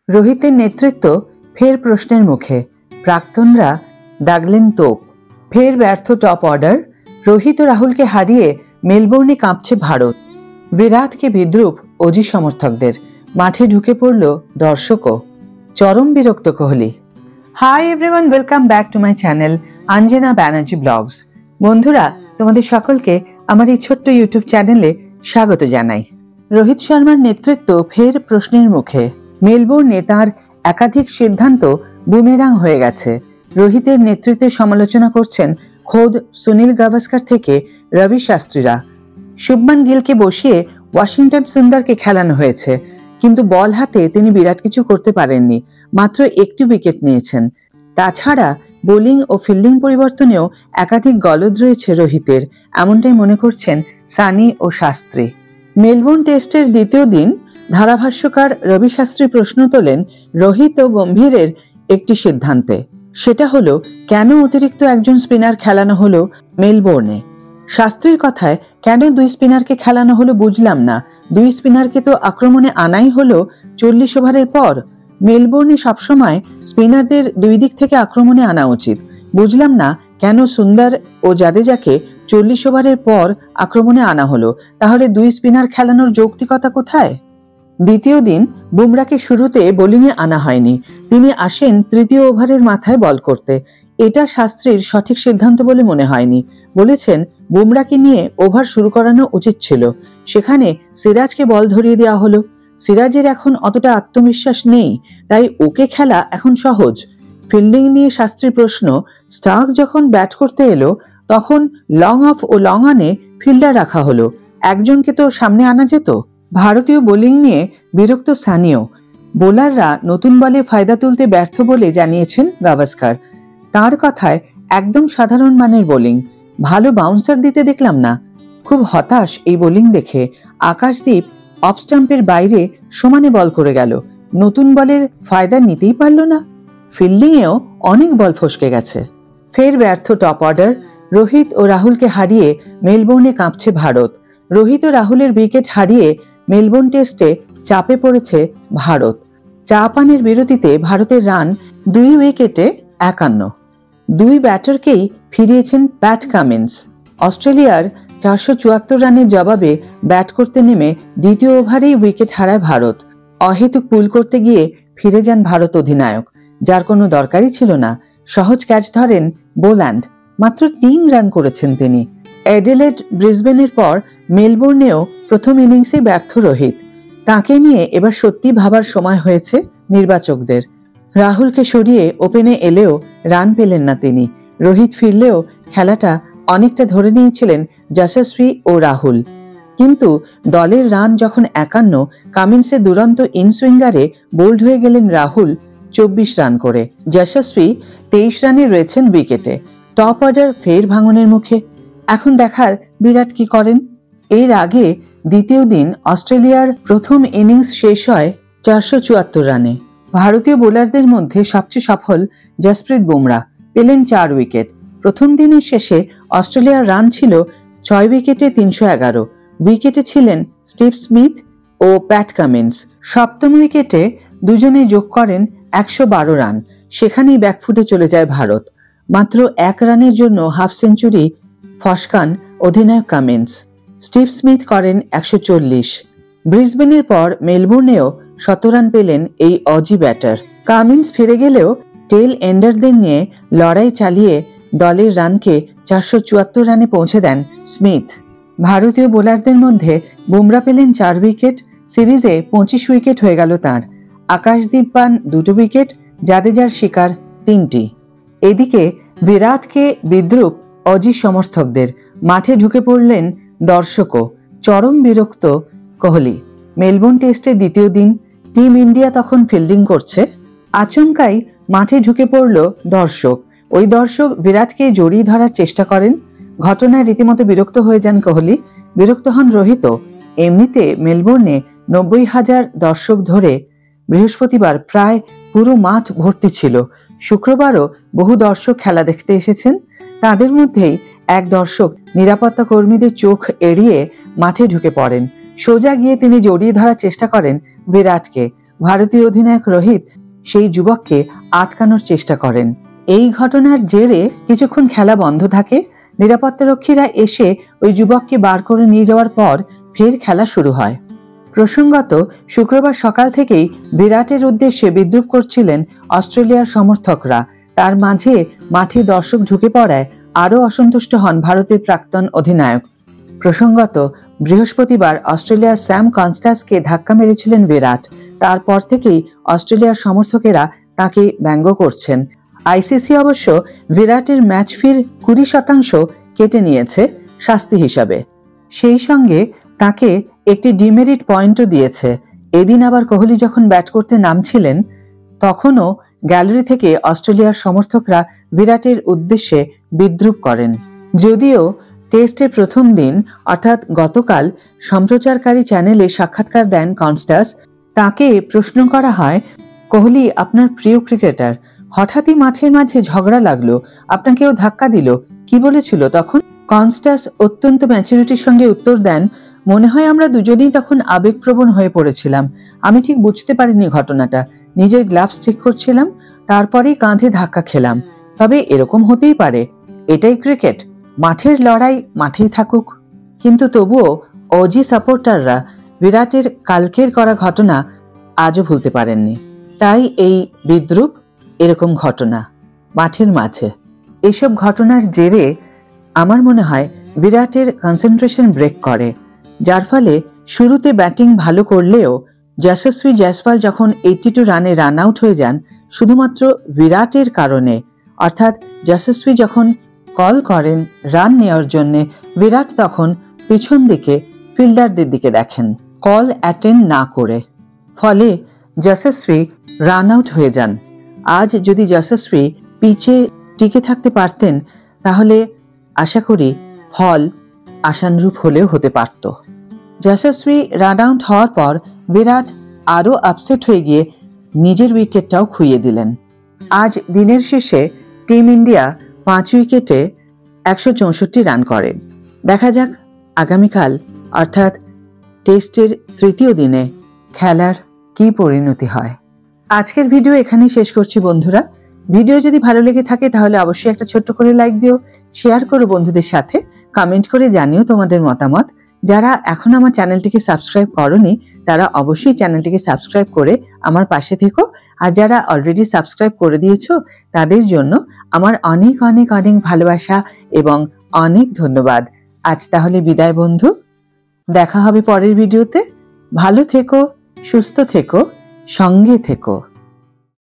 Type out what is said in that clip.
রোহিতের নেতৃত্ব ফের প্রশ্নের মুখে, প্রাক্তনরা দাগলেন তোপ। ফের ব্যর্থ টপ অর্ডার। রোহিত ও রাহুলকে হারিয়ে মেলবোর্নে কাঁপছে ভারত। বিরাটকে বিদ্রুপ অজি সমর্থকদের, মাঠে ঢুকে পড়ল দর্শকও। চরম বিরক্ত Kohli. Hi everyone, welcome back to my channel Anjana Banerjee vlogs. বন্ধুরা, তোমাদের সকলকে আমার এই ছোট্ট ইউটিউব চ্যানেলে স্বাগত জানাই। রোহিত শর্মার নেতৃত্ব ফের প্রশ্নের মুখে। মেলবোর্নে তার একাধিক সিদ্ধান্ত বুমেরাং হয়ে গেছে। রোহিতের নেতৃত্বে সমালোচনা করছেন খোদ সুনীল গাভাস্কার থেকে রবি শাস্ত্রীরা। শুভমান গিলকে বসিয়ে ওয়াশিংটন সুন্দরকে খেলানো হয়েছে, কিন্তু বল হাতে তিনি বিরাট কিছু করতে পারেননি। মাত্র একটি উইকেট নিয়েছেন। তাছাড়া বোলিং ও ফিল্ডিং পরিবর্তনেও একাধিক গলদ রয়েছে রোহিতের, এমনটাই মনে করছেন সানি ও শাস্ত্রী। মেলবোর্ন টেস্টের দ্বিতীয় দিন ধারাভাষ্যকার রবি শাস্ত্রী প্রশ্ন তোলেন রোহিত ও গম্ভীরের একটি সিদ্ধান্তে। সেটা হলো, কেন অতিরিক্ত একজন স্পিনার খেলানো হলো মেলবোর্নে। শাস্ত্রীর কথায়, কেন দুই স্পিনারকে খেলানো হলো বুঝলাম না। দুই স্পিনারকে তো আক্রমণে আনাই হলো 40 ওভারের পর। মেলবোর্নে সবসময় স্পিনারদের দুই দিক থেকে আক্রমণে আনা উচিত। বুঝলাম না কেন সুন্দর ও জাদেজাকে 40 ওভারের পর আক্রমণে আনা হলো। তাহলে দুই স্পিনার খেলানোর যৌক্তিকতা কোথায়? দ্বিতীয় দিন বুমরাকে শুরুতে বোলিংয়ে আনা হয়নি। তিনি আসেন তৃতীয় ওভারের মাথায় বল করতে। এটা শাস্ত্রীর সঠিক সিদ্ধান্ত বলে মনে হয়নি। বলেছেন, বুমরাকে নিয়ে ওভার শুরু করানো উচিত ছিল। সেখানে সিরাজকে বল ধরিয়ে দেওয়া হলো। সিরাজের এখন অতটা আত্মবিশ্বাস নেই, তাই ওকে খেলা এখন সহজ। ফিল্ডিং নিয়ে শাস্ত্রীর প্রশ্ন, স্টার্ক যখন ব্যাট করতে এলো তখন লং অফ ও লং অনে ফিল্ডার রাখা হলো, একজনকে তো সামনে আনা যেত। ভারতীয় বোলিং নিয়ে বিরক্ত সানিও। বোলাররা নতুন বলে ফায়দা তুলতে ব্যর্থ বলে জানিয়েছেন গাভাস্কার। তার কথায়, একদম সাধারণ মানের বোলিং, ভালো বাউন্সার দিতে দেখলাম না। খুব হতাশ এই বোলিং দেখে। আকাশদীপ অফ স্টাম্পের বাইরে সমানে বল করে গেল, নতুন বলের ফায়দা নিতেই পারল না। ফিল্ডিংয়েও অনেক বল ফসকে গেছে। ফের ব্যর্থ টপ অর্ডার। রোহিত ও রাহুলকে হারিয়ে মেলবোর্নে কাঁপছে ভারত। রোহিত ও রাহুলের উইকেট হারিয়ে মেলবোর্ন টেস্টে চাপে পড়েছে ভারত। চা পানের বিরতিতে ভারতের রান 2 উইকেটে 51। দুই ব্যাটারকেই ফিরিয়েছেন প্যাট কামিন্স। অস্ট্রেলিয়ার 474 রানের জবাবে ব্যাট করতে নেমে দ্বিতীয় ওভারেই উইকেট হারায় ভারত। অহেতুক পুল করতে গিয়ে ফিরে যান ভারত অধিনায়ক, যার কোনো দরকারই ছিল না। সহজ ক্যাচ ধরেন বোল্যান্ড, মাত্র 3 রান করেছেন তিনি। অ্যাডিলেড ব্রিসবেনের পর মেলবোর্নেও প্রথম ইনিংসে ব্যর্থ রোহিত। তাকে নিয়ে এবার সত্যি ভাবার সময় হয়েছে নির্বাচকদের। রাহুলকে সরিয়ে ওপেনে এলেও রান পেলেন না তিনি। রোহিত ফিরলেও খেলাটা অনেকটা ধরে নিয়েছিলেন যশস্বী ও রাহুল। কিন্তু দলের রান যখন 51, কামিন্সের দুরন্ত ইনসুইঙ্গারে বোল্ড হয়ে গেলেন রাহুল 24 রান করে। যশস্বী 23 রানে রয়েছেন উইকেটে। টপ অর্ডার ফের ভাঙনের মুখে। এখন দেখার বিরাট কি করেন। এর আগে দ্বিতীয় দিন অস্ট্রেলিয়ার প্রথম ইনিংস শেষ হয় 474 রানে। ভারতীয় বোলারদের মধ্যে সবচেয়ে সফল জসপ্রীত বুমরা, পেলেন 4 উইকেট। প্রথম দিনের শেষে অস্ট্রেলিয়ার রান ছিল 6 উইকেটে 311। উইকেটে ছিলেন স্টিভ স্মিথ ও প্যাট কামিন্স। সপ্তম উইকেটে দুজনে যোগ করেন 112 রান। সেখানেই ব্যাকফুটে চলে যায় ভারত। মাত্র 1 রানের জন্য হাফ সেঞ্চুরি ফসকান অধিনায়ক কামিন্স। স্টিভ স্মিথ করেন 140। ব্রিসবেনের পর মেলবোর্নেও 100 রান পেলেন এই অজি ব্যাটার। কামিন্স ফিরে গেলেও টেল এন্ডারদের নিয়ে লড়াই চালিয়ে দলের রানকে 474 রানে পৌঁছে দেন স্মিথ। ভারতীয় বোলারদের মধ্যে বুমরা পেলেন 4 উইকেট। সিরিজে 25 উইকেট হয়ে গেল তাঁর। আকাশদীপ পান 2 উইকেট, জাদেজার শিকার 3টি। এদিকে বিরাটকে বিদ্রুপ অজি সমর্থকদের, মাঠে ঢুকে পড়লেন দর্শকও। চরম বিরক্ত কোহলি। মেলবোর্ন টেস্টের দ্বিতীয় দিন টিম ইন্ডিয়া তখন ফিল্ডিং করছে। আচমকাই মাঠে ঢুকে পড়ল দর্শক। ওই দর্শক বিরাটকে জড়িয়ে ধরার চেষ্টা করেন। ঘটনায় রীতিমতো বিরক্ত হয়ে যান কোহলি। বিরক্ত হন রোহিত। এমনিতে মেলবোর্নে 90,000 দর্শক ধরে বৃহস্পতিবার প্রায় পুরো মাঠ ভর্তি ছিল। শুক্রবারও বহু দর্শক খেলা দেখতে এসেছেন। তাদের মধ্যেই এক দর্শক নিরাপত্তা কর্মীদের চোখ এড়িয়ে মাঠে ঢুকে পড়েন। সোজা গিয়ে তিনি জড়িয়ে ধরার চেষ্টা করেন বিরাটকে। ভারতীয় অধিনায়ক রোহিত সেই যুবককে আটকানোর চেষ্টা করেন। এই ঘটনার জেরে কিছুক্ষণ খেলা বন্ধ থাকে। নিরাপত্তারক্ষীরা এসে ওই যুবককে বার করে নিয়ে যাওয়ার পর ফের খেলা শুরু হয়। প্রসঙ্গত, শুক্রবার সকাল থেকেই বিরাটের উদ্দেশ্যে বিদ্রূপ করছিলেন অস্ট্রেলিয়ার সমর্থকরা। তার মাঝে মাঠে দর্শক ঢুকে পড়ায় আরও অসন্তুষ্ট হন ভারতের প্রাক্তন অধিনায়ক। প্রসঙ্গত, বৃহস্পতিবার অস্ট্রেলিয়ার স্যাম কনস্টাসকে ধাক্কা মেরেছিলেন বিরাট। তারপর থেকেই অস্ট্রেলিয়ার সমর্থকেরা তাকে ব্যঙ্গ করছেন। আইসিসি অবশ্য বিরাটের ম্যাচ ফির 20% কেটে নিয়েছে শাস্তি হিসাবে। সেই সঙ্গে তাকে একটি ডিমেরিট পয়েন্টও দিয়েছে। এদিন আবার কোহলি যখন ব্যাট করতে নামছিলেন তখনও গ্যালারি থেকে অস্ট্রেলিয়ার সমর্থকরা বিরাটের উদ্দেশ্যে বিদ্রূপ করেন। যদিও টেস্টের প্রথম দিন অর্থাৎ গতকাল সম্প্রচারকারী চ্যানেলে সাক্ষাৎকার দেন কনস্টাস। তাকে প্রশ্ন করা হয়, কোহলি আপনার প্রিয় ক্রিকেটার, হঠাৎই মাঠের মাঝে ঝগড়া লাগলো, আপনাকেও ধাক্কা দিল, কি বলেছিল তখন? কনস্টাস অত্যন্ত ম্যাচুরিটির সঙ্গে উত্তর দেন, মনে হয় আমরা দুজনেই তখন আবেগপ্রবণ হয়ে পড়েছিলাম। আমি ঠিক বুঝতে পারিনি ঘটনাটা। নিজের গ্লাভস ঠিক করছিলাম, তারপরেই কাঁধে ধাক্কা খেলাম। তবে এরকম হতেই পারে, এটাই ক্রিকেট, মাঠের লড়াই মাঠেই থাকুক। কিন্তু তবুও অজি সাপোর্টাররা বিরাটের কালকের করা ঘটনা আজও ভুলতে পারেননি। তাই এই বিদ্রূপ, এরকম ঘটনা মাঠের মাঝে। এসব ঘটনার জেরে আমার মনে হয় বিরাটের কনসেন্ট্রেশন ব্রেক করে, যার ফলে শুরুতে ব্যাটিং ভালো করলেও যশস্বী জয়সওয়াল যখন 82 রানে রান আউট হয়ে যান শুধুমাত্র বিরাটের কারণে, অর্থাৎ যশস্বী যখন কল করেন রান নেওয়ার জন্য, বিরাট তখন পিছন দিকে ফিল্ডারদের দিকে দেখেন কল অ্যাটেন্ড না করে, ফলে যশস্বী রান আউট হয়ে যান। আজ যদি যশস্বী পিচে টিকে থাকতে পারতেন তাহলে আশা করি ফল আশানুরূপ হলেও হতে পারত। যশস্বী রান আউট হওয়ার পর বিরাট আরও আপসেট হয়ে গিয়ে নিজের উইকেটটাও খুইয়ে দিলেন। আজ দিনের শেষে টিম ইন্ডিয়া 5 উইকেটে 164 রান করেন। দেখা যাক আগামীকাল অর্থাৎ টেস্টের তৃতীয় দিনে খেলার কি পরিণতি হয়। আজকের ভিডিও এখানেই শেষ করছি বন্ধুরা। ভিডিও যদি ভালো লেগে থাকে তাহলে অবশ্যই একটা ছোট্ট করে লাইক দিও, শেয়ার করো বন্ধুদের সাথে, কমেন্ট করে জানিও তোমাদের মতামত। যারা এখন আমার চ্যানেলটিকে সাবস্ক্রাইব করোনি তারা অবশ্যই চ্যানেলটিকে সাবস্ক্রাইব করে আমার পাশে থেকো। আর যারা অলরেডি সাবস্ক্রাইব করে দিয়েছো তাদের জন্য আমার অনেক অনেক অনেক ভালোবাসা এবং অনেক ধন্যবাদ। আজ তাহলে বিদায় বন্ধু, দেখা হবে পরের ভিডিওতে। ভালো থেকো, সুস্থ থেকো, সঙ্গে থেকো।